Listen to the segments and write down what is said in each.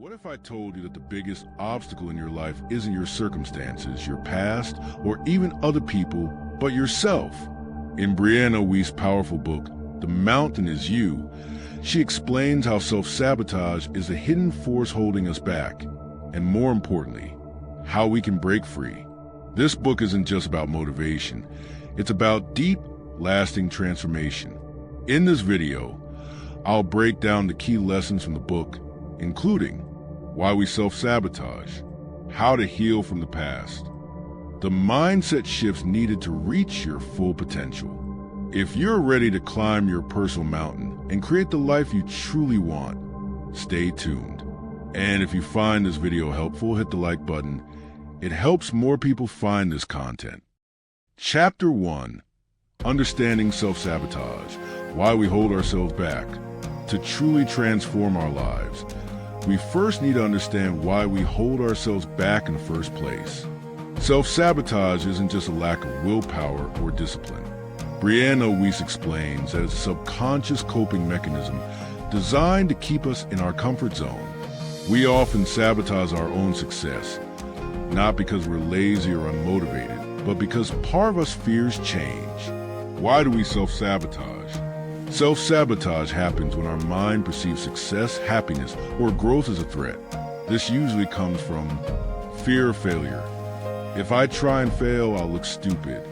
What if I told you that the biggest obstacle in your life isn't your circumstances, your past, or even other people, but yourself? In Brianna Wiest's powerful book, The Mountain is You, she explains how self-sabotage is a hidden force holding us back, and more importantly, how we can break free. This book isn't just about motivation, it's about deep, lasting transformation. In this video, I'll break down the key lessons from the book, including why we self-sabotage, how to heal from the past, the mindset shifts needed to reach your full potential. If you're ready to climb your personal mountain and create the life you truly want, stay tuned. And if you find this video helpful, hit the like button. It helps more people find this content. Chapter 1. Understanding self-sabotage, why we hold ourselves back. To truly transform our lives, we first need to understand why we hold ourselves back in the first place. Self-sabotage isn't just a lack of willpower or discipline. Brianna Wiest explains that it's a subconscious coping mechanism designed to keep us in our comfort zone. We often sabotage our own success, not because we're lazy or unmotivated, but because part of us fears change. Why do we self-sabotage? Self-sabotage happens when our mind perceives success, happiness, or growth as a threat. This usually comes from fear of failure. If I try and fail, I'll look stupid.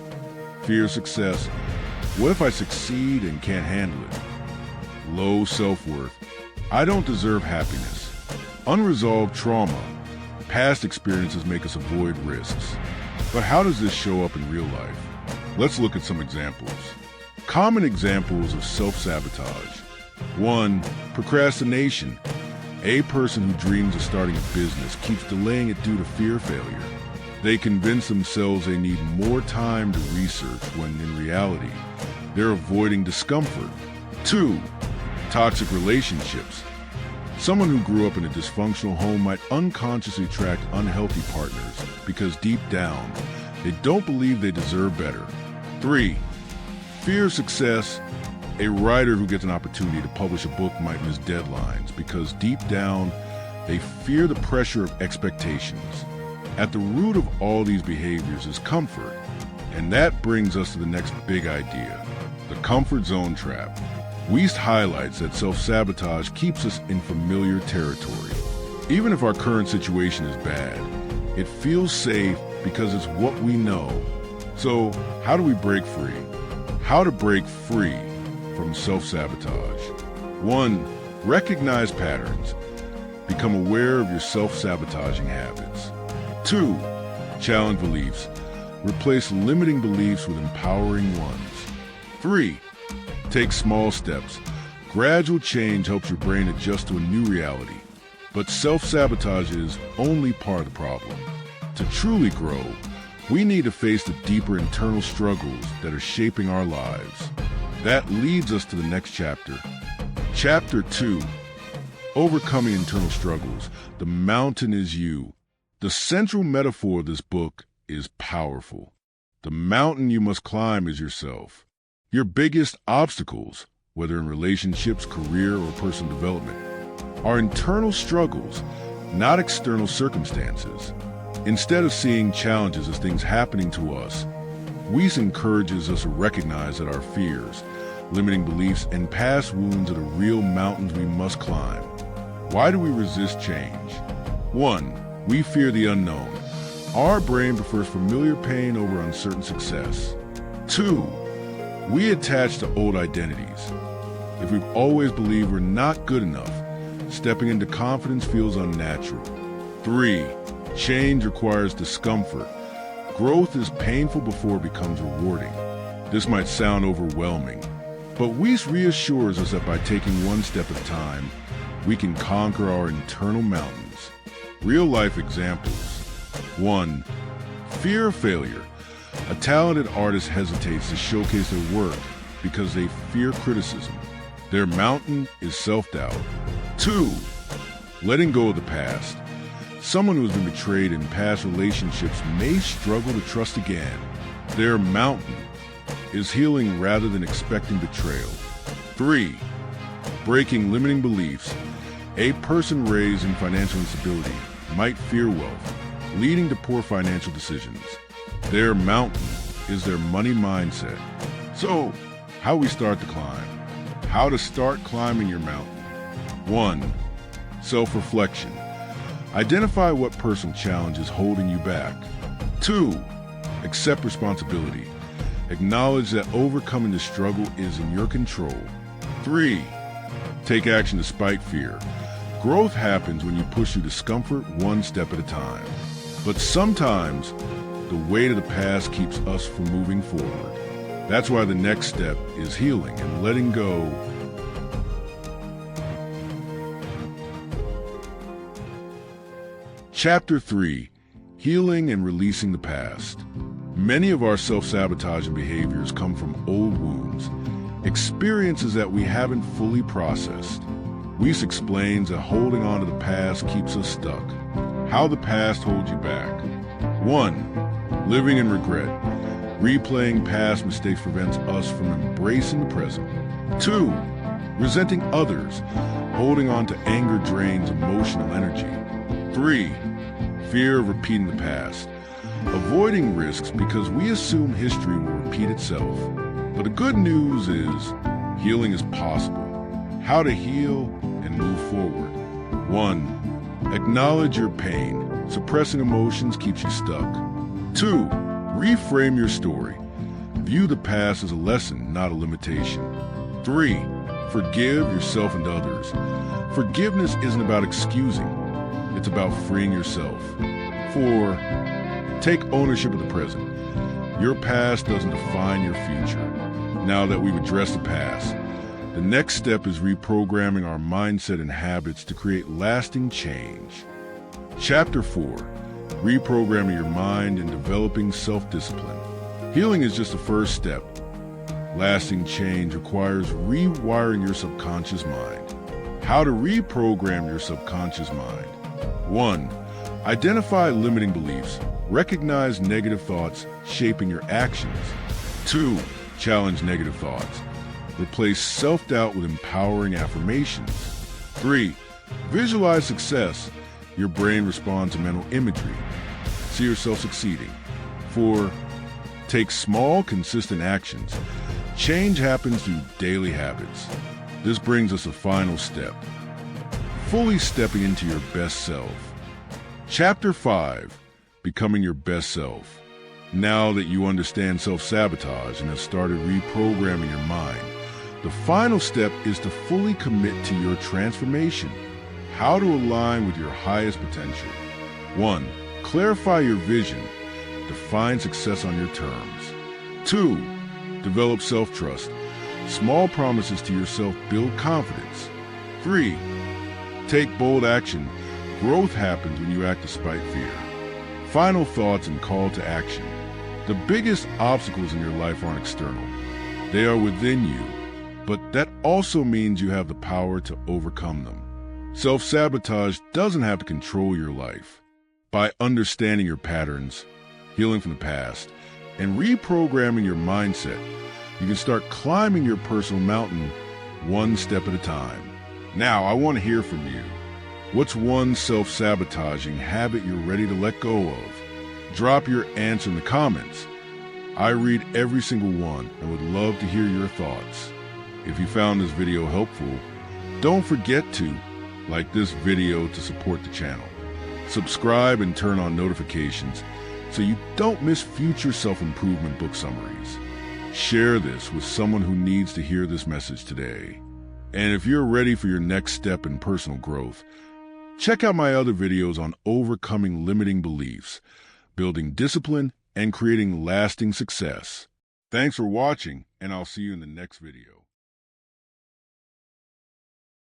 Fear of success. What if I succeed and can't handle it? Low self-worth. I don't deserve happiness. Unresolved trauma. Past experiences make us avoid risks. But how does this show up in real life? Let's look at some examples. Common examples of self-sabotage. 1. Procrastination. A person who dreams of starting a business keeps delaying it due to fear of failure. They convince themselves they need more time to research when in reality, they're avoiding discomfort. 2. Toxic relationships. Someone who grew up in a dysfunctional home might unconsciously attract unhealthy partners because deep down, they don't believe they deserve better. 3. Fear of success. A writer who gets an opportunity to publish a book might miss deadlines because deep down, they fear the pressure of expectations. At the root of all these behaviors is comfort, and that brings us to the next big idea, the comfort zone trap. Wiest highlights that self-sabotage keeps us in familiar territory. Even if our current situation is bad, it feels safe because it's what we know. So, how do we break free? How to break free from self-sabotage. 1. Recognize patterns. Become aware of your self-sabotaging habits. 2. Challenge beliefs. Replace limiting beliefs with empowering ones. 3. Take small steps. Gradual change helps your brain adjust to a new reality. But self-sabotage is only part of the problem. To truly grow, we need to face the deeper internal struggles that are shaping our lives. That leads us to the next chapter. Chapter 2. Overcoming internal struggles. The mountain is you. The central metaphor of this book is powerful. The mountain you must climb is yourself. Your biggest obstacles, whether in relationships, career, or personal development, are internal struggles, not external circumstances. Instead of seeing challenges as things happening to us, Wiest encourages us to recognize that our fears, limiting beliefs, and past wounds are the real mountains we must climb. Why do we resist change? 1. We fear the unknown. Our brain prefers familiar pain over uncertain success. 2. We attach to old identities. If we've always believed we're not good enough, stepping into confidence feels unnatural. 3. Change requires discomfort. Growth is painful before it becomes rewarding. This might sound overwhelming, but Wiest reassures us that by taking one step at a time, we can conquer our internal mountains. Real-life examples. 1. Fear of failure. A talented artist hesitates to showcase their work because they fear criticism. Their mountain is self-doubt. 2. Letting go of the past. Someone who has been betrayed in past relationships may struggle to trust again. Their mountain is healing rather than expecting betrayal. 3. Breaking limiting beliefs. A person raised in financial instability might fear wealth, leading to poor financial decisions. Their mountain is their money mindset. So, how we start the climb? How to start climbing your mountain. 1. Self-reflection. Identify what personal challenge is holding you back. 2. Accept responsibility. Acknowledge that overcoming the struggle is in your control. 3. Take action despite fear. Growth happens when you push through discomfort one step at a time. But sometimes, the weight of the past keeps us from moving forward. That's why the next step is healing and letting go. Chapter 3. Healing and Releasing the Past. Many of our self-sabotaging behaviors come from old wounds, experiences that we haven't fully processed. Wiest explains that holding on to the past keeps us stuck. How the past holds you back. 1. Living in regret. Replaying past mistakes prevents us from embracing the present. 2. Resenting others. Holding on to anger drains emotional energy. 3. Fear of repeating the past. Avoiding risks because we assume history will repeat itself. But the good news is, healing is possible. How to heal and move forward. 1. Acknowledge your pain. Suppressing emotions keeps you stuck. 2. Reframe your story. View the past as a lesson, not a limitation. 3. Forgive yourself and others. Forgiveness isn't about excusing. It's about freeing yourself. 4. Take ownership of the present. Your past doesn't define your future. Now that we've addressed the past, the next step is reprogramming our mindset and habits to create lasting change. Chapter 4. Reprogramming your mind and developing self-discipline. Healing is just the first step. Lasting change requires rewiring your subconscious mind. How to reprogram your subconscious mind. 1. Identify limiting beliefs. Recognize negative thoughts shaping your actions. 2. Challenge negative thoughts. Replace self-doubt with empowering affirmations. 3. Visualize success. Your brain responds to mental imagery. See yourself succeeding. 4. Take small, consistent actions. Change happens through daily habits. This brings us a final step. Fully stepping into your best self. Chapter 5. Becoming your best self. Now that you understand self-sabotage and have started reprogramming your mind, the final step is to fully commit to your transformation. How to align with your highest potential. 1. Clarify your vision. Define success on your terms. 2. Develop self-trust. Small promises to yourself build confidence. 3. Take bold action. Growth happens when you act despite fear. Final thoughts and call to action. The biggest obstacles in your life aren't external. They are within you, but that also means you have the power to overcome them. Self-sabotage doesn't have to control your life. By understanding your patterns, healing from the past, and reprogramming your mindset, you can start climbing your personal mountain one step at a time. Now, I want to hear from you. What's one self-sabotaging habit you're ready to let go of? Drop your answer in the comments. I read every single one and would love to hear your thoughts. If you found this video helpful, don't forget to like this video to support the channel. Subscribe and turn on notifications so you don't miss future self-improvement book summaries. Share this with someone who needs to hear this message today. And if you're ready for your next step in personal growth, check out my other videos on overcoming limiting beliefs, building discipline, and creating lasting success. Thanks for watching, and I'll see you in the next video.